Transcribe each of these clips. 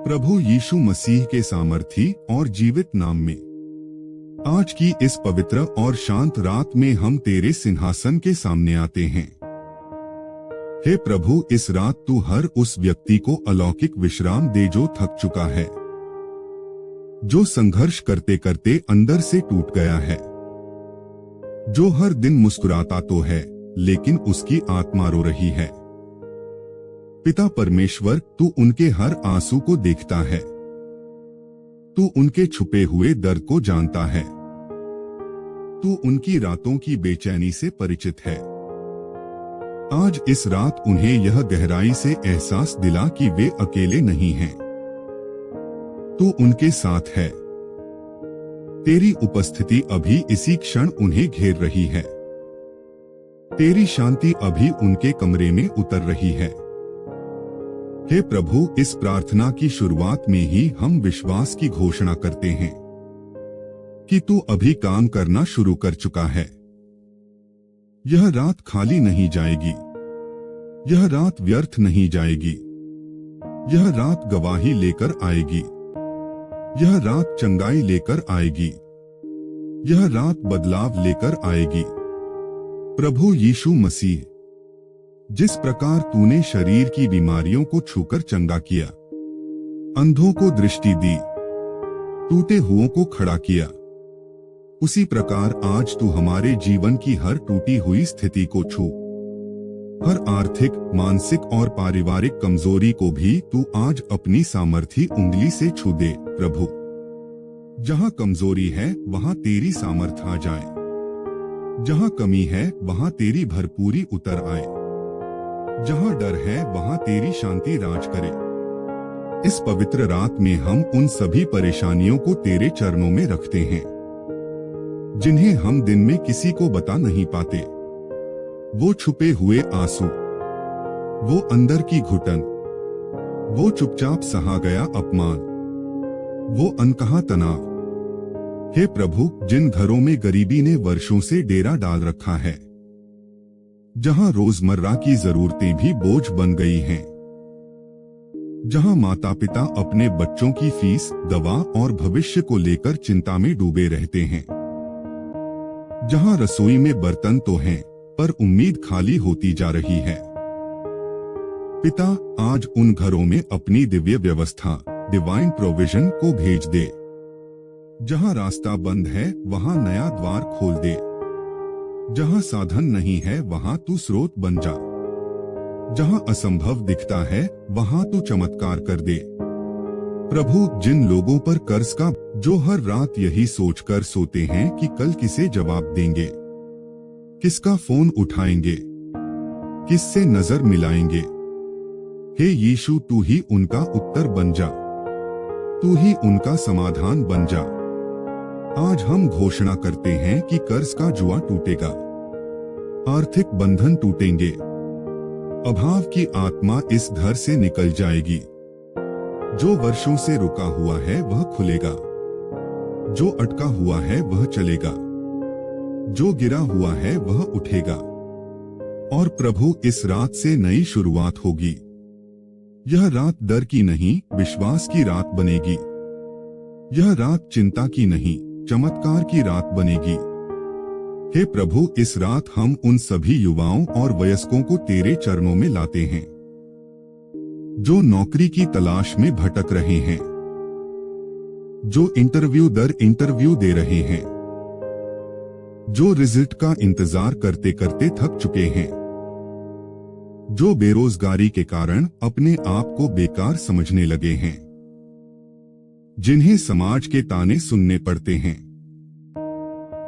प्रभु यीशु मसीह के सामर्थी और जीवित नाम में आज की इस पवित्र और शांत रात में हम तेरे सिंहासन के सामने आते हैं। हे प्रभु, इस रात तू हर उस व्यक्ति को अलौकिक विश्राम दे जो थक चुका है, जो संघर्ष करते करते अंदर से टूट गया है, जो हर दिन मुस्कुराता तो है लेकिन उसकी आत्मा रो रही है। पिता परमेश्वर, तू उनके हर आंसू को देखता है, तू उनके छुपे हुए दर्द को जानता है, तू उनकी रातों की बेचैनी से परिचित है। आज इस रात उन्हें यह गहराई से एहसास दिला कि वे अकेले नहीं हैं, तू उनके साथ है। तेरी उपस्थिति अभी इसी क्षण उन्हें घेर रही है, तेरी शांति अभी उनके कमरे में उतर रही है। हे प्रभु, इस प्रार्थना की शुरुआत में ही हम विश्वास की घोषणा करते हैं कि तू अभी काम करना शुरू कर चुका है। यह रात खाली नहीं जाएगी, यह रात व्यर्थ नहीं जाएगी, यह रात गवाही लेकर आएगी, यह रात चंगाई लेकर आएगी, यह रात बदलाव लेकर आएगी। प्रभु यीशु मसीह, जिस प्रकार तूने शरीर की बीमारियों को छूकर चंगा किया, अंधों को दृष्टि दी, टूटे हुओं को खड़ा किया, उसी प्रकार आज तू हमारे जीवन की हर टूटी हुई स्थिति को छू, हर आर्थिक, मानसिक और पारिवारिक कमजोरी को भी तू आज अपनी सामर्थी उंगली से छू दे। प्रभु, जहां कमजोरी है वहां तेरी सामर्थ आ जाए, जहां कमी है वहां तेरी भरपूरी उतर आए, जहां डर है वहां तेरी शांति राज करे। इस पवित्र रात में हम उन सभी परेशानियों को तेरे चरणों में रखते हैं जिन्हें हम दिन में किसी को बता नहीं पाते। वो छुपे हुए आंसू, वो अंदर की घुटन, वो चुपचाप सहा गया अपमान, वो अनकहा तनाव। हे प्रभु, जिन घरों में गरीबी ने वर्षों से डेरा डाल रखा है, जहां रोजमर्रा की जरूरतें भी बोझ बन गई हैं, जहां माता पिता अपने बच्चों की फीस, दवा और भविष्य को लेकर चिंता में डूबे रहते हैं, जहां रसोई में बर्तन तो हैं पर उम्मीद खाली होती जा रही है। पिता, आज उन घरों में अपनी दिव्य व्यवस्था, डिवाइन प्रोविजन को भेज दे। जहां रास्ता बंद है वहां नया द्वार खोल दे, जहां साधन नहीं है वहां तू स्रोत बन जा, जहां असंभव दिखता है वहां तू चमत्कार कर दे। प्रभु, जिन लोगों पर कर्ज का, जो हर रात यही सोचकर सोते हैं कि कल किसे जवाब देंगे, किसका फोन उठाएंगे, किससे नजर मिलाएंगे, हे यीशु, तू ही उनका उत्तर बन जा, तू ही उनका समाधान बन जा। आज हम घोषणा करते हैं कि कर्ज का जुआ टूटेगा, आर्थिक बंधन टूटेंगे, अभाव की आत्मा इस घर से निकल जाएगी। जो वर्षों से रुका हुआ है वह खुलेगा, जो अटका हुआ है वह चलेगा, जो गिरा हुआ है वह उठेगा। और प्रभु, इस रात से नई शुरुआत होगी। यह रात डर की नहीं, विश्वास की रात बनेगी। यह रात चिंता की नहीं, चमत्कार की रात बनेगी। हे प्रभु, इस रात हम उन सभी युवाओं और वयस्कों को तेरे चरणों में लाते हैं जो नौकरी की तलाश में भटक रहे हैं, जो इंटरव्यू दर इंटरव्यू दे रहे हैं, जो रिजल्ट का इंतजार करते करते थक चुके हैं, जो बेरोजगारी के कारण अपने आप को बेकार समझने लगे हैं, जिन्हें समाज के ताने सुनने पड़ते हैं,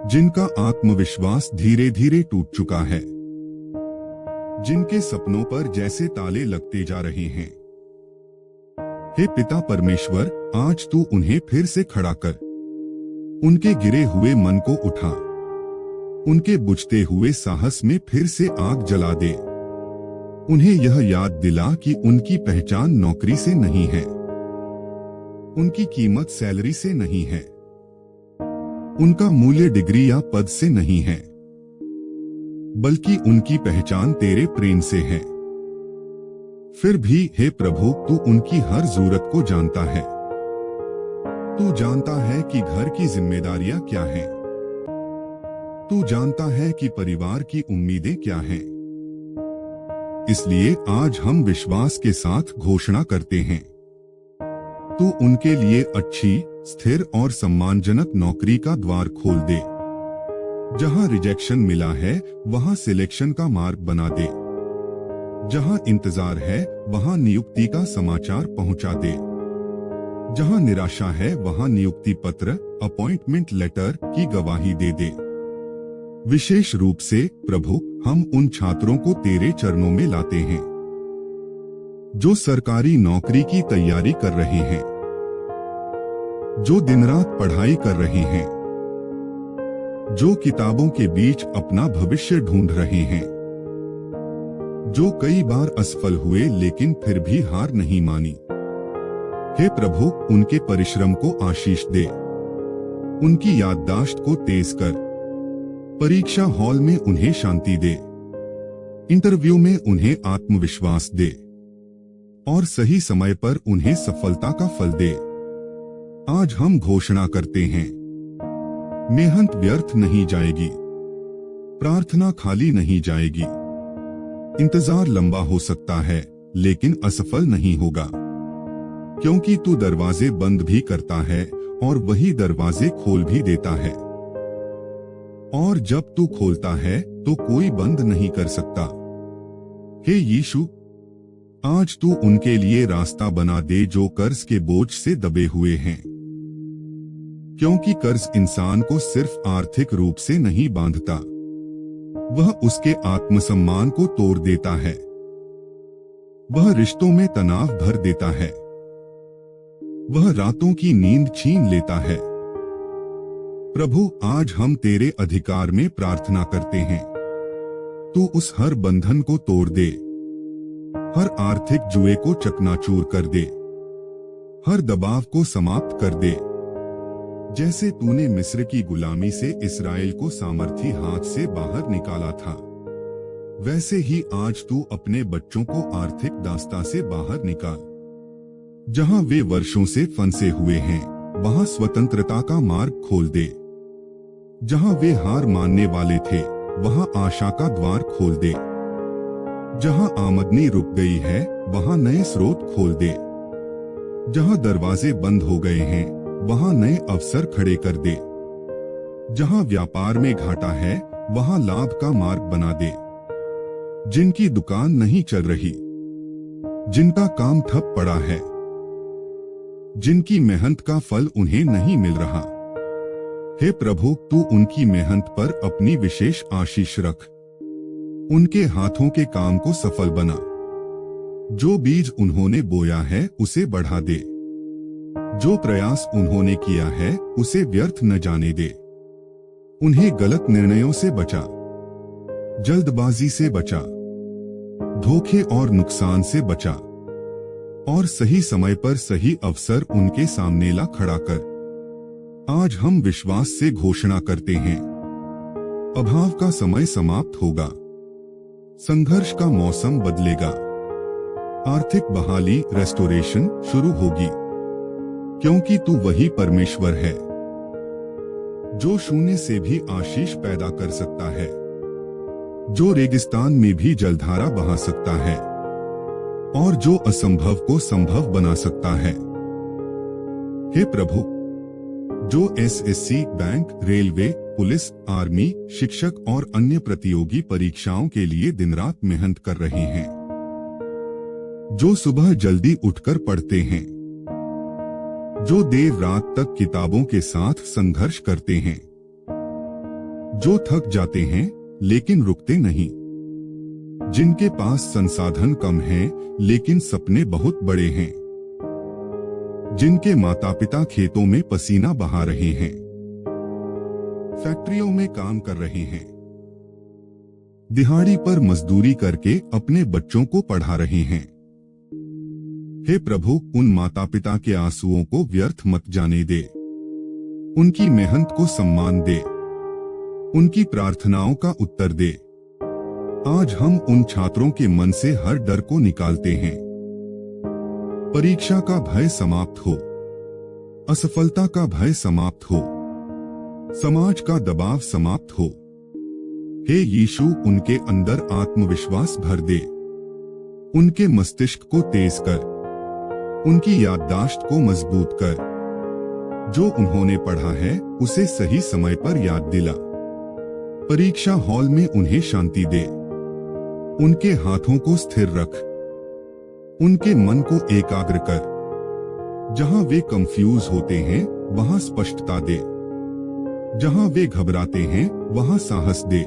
जिनका आत्मविश्वास धीरे धीरे टूट चुका है, जिनके सपनों पर जैसे ताले लगते जा रहे हैं। हे पिता परमेश्वर, आज तू उन्हें फिर से खड़ा कर, उनके गिरे हुए मन को उठा, उनके बुझते हुए साहस में फिर से आग जला दे। उन्हें यह याद दिला कि उनकी पहचान नौकरी से नहीं है, उनकी कीमत सैलरी से नहीं है, उनका मूल्य डिग्री या पद से नहीं है, बल्कि उनकी पहचान तेरे प्रेम से है। फिर भी हे प्रभु, तू उनकी हर जरूरत को जानता है। तू जानता है कि घर की जिम्मेदारियां क्या हैं। तू जानता है कि परिवार की उम्मीदें क्या हैं। इसलिए आज हम विश्वास के साथ घोषणा करते हैं, तू उनके लिए अच्छी, स्थिर और सम्मानजनक नौकरी का द्वार खोल दे। जहां रिजेक्शन मिला है वहां सिलेक्शन का मार्ग बना दे। जहां इंतजार है वहां नियुक्ति का समाचार पहुंचा दे। जहां निराशा है वहां नियुक्ति पत्र, अपॉइंटमेंट लेटर की गवाही दे दे। विशेष रूप से प्रभु, हम उन छात्रों को तेरे चरणों में लाते हैं जो सरकारी नौकरी की तैयारी कर रहे हैं, जो दिन रात पढ़ाई कर रहे हैं, जो किताबों के बीच अपना भविष्य ढूंढ रहे हैं, जो कई बार असफल हुए लेकिन फिर भी हार नहीं मानी। हे प्रभु, उनके परिश्रम को आशीष दे, उनकी याददाश्त को तेज कर, परीक्षा हॉल में उन्हें शांति दे, इंटरव्यू में उन्हें आत्मविश्वास दे और सही समय पर उन्हें सफलता का फल दे। आज हम घोषणा करते हैं, मेहनत व्यर्थ नहीं जाएगी, प्रार्थना खाली नहीं जाएगी। इंतजार लंबा हो सकता है लेकिन असफल नहीं होगा, क्योंकि तू दरवाजे बंद भी करता है और वही दरवाजे खोल भी देता है। और जब तू खोलता है तो कोई बंद नहीं कर सकता। हे यीशु, आज तू उनके लिए रास्ता बना दे जो कर्ज के बोझ से दबे हुए हैं, क्योंकि कर्ज इंसान को सिर्फ आर्थिक रूप से नहीं बांधता, वह उसके आत्मसम्मान को तोड़ देता है। वह रिश्तों में तनाव भर देता है, वह रातों की नींद छीन लेता है। प्रभु, आज हम तेरे अधिकार में प्रार्थना करते हैं, तू उस हर बंधन को तोड़ दे, हर आर्थिक जुए को चकनाचूर कर दे, हर दबाव को समाप्त कर दे। जैसे तूने मिस्र की गुलामी से इस्राएल को सामर्थी हाथ से बाहर निकाला था, वैसे ही आज तू अपने बच्चों को आर्थिक दास्ता से बाहर निकाल। जहां वे वर्षों से फंसे हुए हैं वहां स्वतंत्रता का मार्ग खोल दे। जहां वे हार मानने वाले थे वहां आशा का द्वार खोल दे। जहां आमदनी रुक गई है वहां नए स्रोत खोल दे। जहां दरवाजे बंद हो गए हैं वहां नए अवसर खड़े कर दे। जहां व्यापार में घाटा है वहां लाभ का मार्ग बना दे। जिनकी दुकान नहीं चल रही, जिनका काम ठप पड़ा है, जिनकी मेहनत का फल उन्हें नहीं मिल रहा, हे प्रभु, तू उनकी मेहनत पर अपनी विशेष आशीष रख। उनके हाथों के काम को सफल बना। जो बीज उन्होंने बोया है उसे बढ़ा दे। जो प्रयास उन्होंने किया है उसे व्यर्थ न जाने दे। उन्हें गलत निर्णयों से बचा, जल्दबाजी से बचा, धोखे और नुकसान से बचा और सही समय पर सही अवसर उनके सामने ला खड़ा कर। आज हम विश्वास से घोषणा करते हैं, अभाव का समय समाप्त होगा, संघर्ष का मौसम बदलेगा, आर्थिक बहाली रेस्टोरेशन शुरू होगी, क्योंकि तू वही परमेश्वर है जो शून्य से भी आशीष पैदा कर सकता है, जो रेगिस्तान में भी जलधारा बहा सकता है और जो असंभव को संभव बना सकता है। हे प्रभु, जो SSC, bank, railway, police, army, शिक्षक और अन्य प्रतियोगी परीक्षाओं के लिए दिन रात मेहनत कर रहे हैं, जो सुबह जल्दी उठकर पढ़ते हैं, जो देर रात तक किताबों के साथ संघर्ष करते हैं, जो थक जाते हैं लेकिन रुकते नहीं, जिनके पास संसाधन कम हैं लेकिन सपने बहुत बड़े हैं, जिनके माता पिता खेतों में पसीना बहा रहे हैं, फैक्ट्रियों में काम कर रहे हैं, दिहाड़ी पर मजदूरी करके अपने बच्चों को पढ़ा रहे हैं। हे प्रभु, उन माता पिता के आंसुओं को व्यर्थ मत जाने दे। उनकी मेहनत को सम्मान दे, उनकी प्रार्थनाओं का उत्तर दे। आज हम उन छात्रों के मन से हर डर को निकालते हैं। परीक्षा का भय समाप्त हो, असफलता का भय समाप्त हो, समाज का दबाव समाप्त हो। हे यीशु, उनके अंदर आत्मविश्वास भर दे, उनके मस्तिष्क को तेज कर, उनकी याददाश्त को मजबूत कर। जो उन्होंने पढ़ा है उसे सही समय पर याद दिला। परीक्षा हॉल में उन्हें शांति दे, उनके हाथों को स्थिर रख, उनके मन को एकाग्र कर। जहां वे कंफ्यूज होते हैं वहां स्पष्टता दे, जहां वे घबराते हैं वहां साहस दे,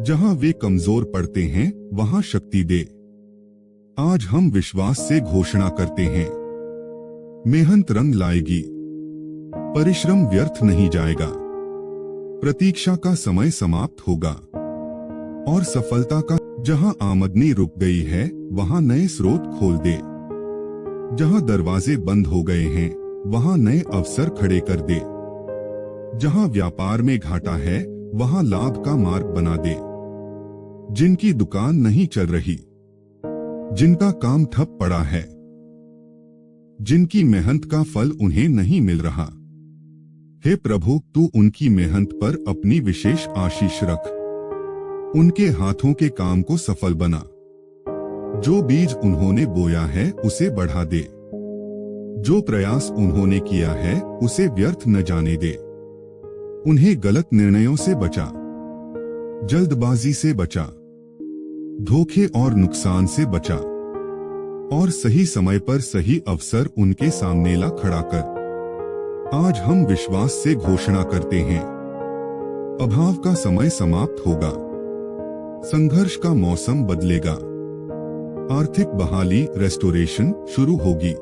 जहां वे कमजोर पड़ते हैं वहां शक्ति दे। आज हम विश्वास से घोषणा करते हैं, मेहनत रंग लाएगी, परिश्रम व्यर्थ नहीं जाएगा, प्रतीक्षा का समय समाप्त होगा और सफलता का। जहां आमदनी रुक गई है वहां नए स्रोत खोल दे, जहां दरवाजे बंद हो गए हैं वहां नए अवसर खड़े कर दे, जहां व्यापार में घाटा है वहां लाभ का मार्ग बना दे। जिनकी दुकान नहीं चल रही, जिनका काम ठप पड़ा है, जिनकी मेहनत का फल उन्हें नहीं मिल रहा, हे प्रभु, तू उनकी मेहनत पर अपनी विशेष आशीष रख, उनके हाथों के काम को सफल बना। जो बीज उन्होंने बोया है उसे बढ़ा दे, जो प्रयास उन्होंने किया है उसे व्यर्थ न जाने दे। उन्हें गलत निर्णयों से बचा, जल्दबाजी से बचा, धोखे और नुकसान से बचा और सही समय पर सही अवसर उनके सामने ला खड़ा कर। आज हम विश्वास से घोषणा करते हैं, अभाव का समय समाप्त होगा, संघर्ष का मौसम बदलेगा, आर्थिक बहाली रेस्टोरेशन शुरू होगी,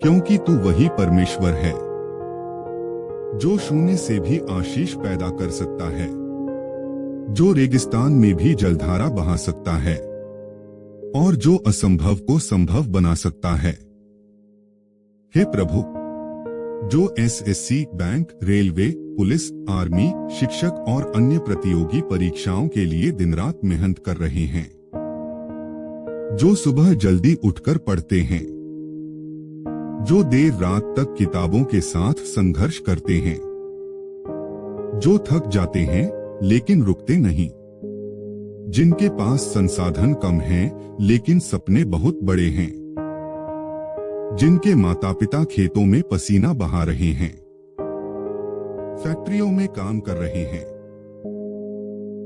क्योंकि तू वही परमेश्वर है जो शून्य से भी आशीष पैदा कर सकता है, जो रेगिस्तान में भी जलधारा बहा सकता है और जो असंभव को संभव बना सकता है। हे प्रभु, जो SSC, bank, railway, police, army, शिक्षक और अन्य प्रतियोगी परीक्षाओं के लिए दिन रात मेहनत कर रहे हैं, जो सुबह जल्दी उठकर पढ़ते हैं, जो देर रात तक किताबों के साथ संघर्ष करते हैं, जो थक जाते हैं लेकिन रुकते नहीं, जिनके पास संसाधन कम हैं लेकिन सपने बहुत बड़े हैं, जिनके माता पिता खेतों में पसीना बहा रहे हैं, फैक्ट्रियों में काम कर रहे हैं,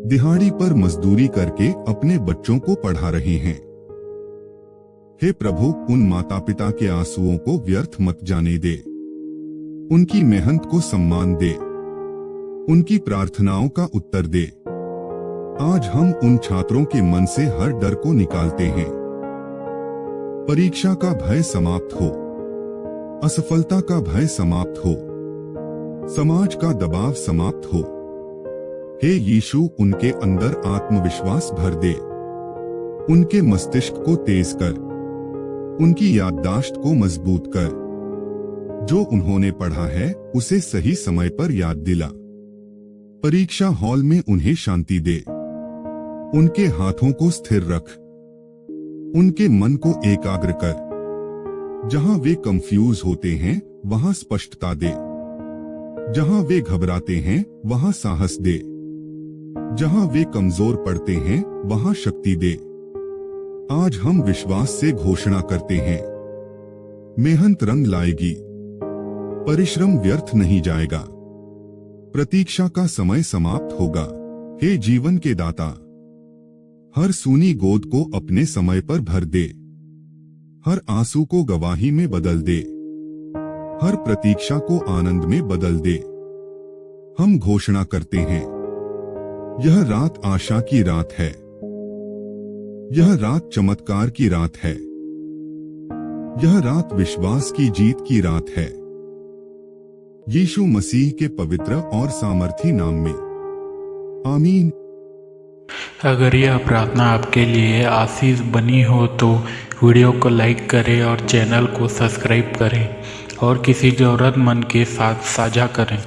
दिहाड़ी पर मजदूरी करके अपने बच्चों को पढ़ा रहे हैं। हे प्रभु, उन माता पिता के आंसुओं को व्यर्थ मत जाने दे, उनकी मेहनत को सम्मान दे, उनकी प्रार्थनाओं का उत्तर दे। आज हम उन छात्रों के मन से हर डर को निकालते हैं। परीक्षा का भय समाप्त हो, असफलता का भय समाप्त हो, समाज का दबाव समाप्त हो। हे यीशु, उनके अंदर आत्मविश्वास भर दे, उनके मस्तिष्क को तेज कर, उनकी याददाश्त को मजबूत कर। जो उन्होंने पढ़ा है उसे सही समय पर याद दिला। परीक्षा हॉल में उन्हें शांति दे, उनके हाथों को स्थिर रख, उनके मन को एकाग्र कर। जहां वे कंफ्यूज होते हैं वहां स्पष्टता दे, जहां वे घबराते हैं वहां साहस दे, जहां वे कमजोर पड़ते हैं वहां शक्ति दे। आज हम विश्वास से घोषणा करते हैं, मेहनत रंग लाएगी, परिश्रम व्यर्थ नहीं जाएगा, प्रतीक्षा का समय समाप्त होगा। हे जीवन के दाता, हर सूनी गोद को अपने समय पर भर दे, हर आंसू को गवाही में बदल दे, हर प्रतीक्षा को आनंद में बदल दे। हम घोषणा करते हैं, यह रात आशा की रात है, यह रात चमत्कार की रात है, यह रात विश्वास की जीत की रात है। यीशु मसीह के पवित्र और सामर्थी नाम में, आमीन। अगर यह प्रार्थना आपके लिए आशीष बनी हो तो वीडियो को लाइक करें और चैनल को सब्सक्राइब करें और किसी ज़रूरतमंद के साथ साझा करें।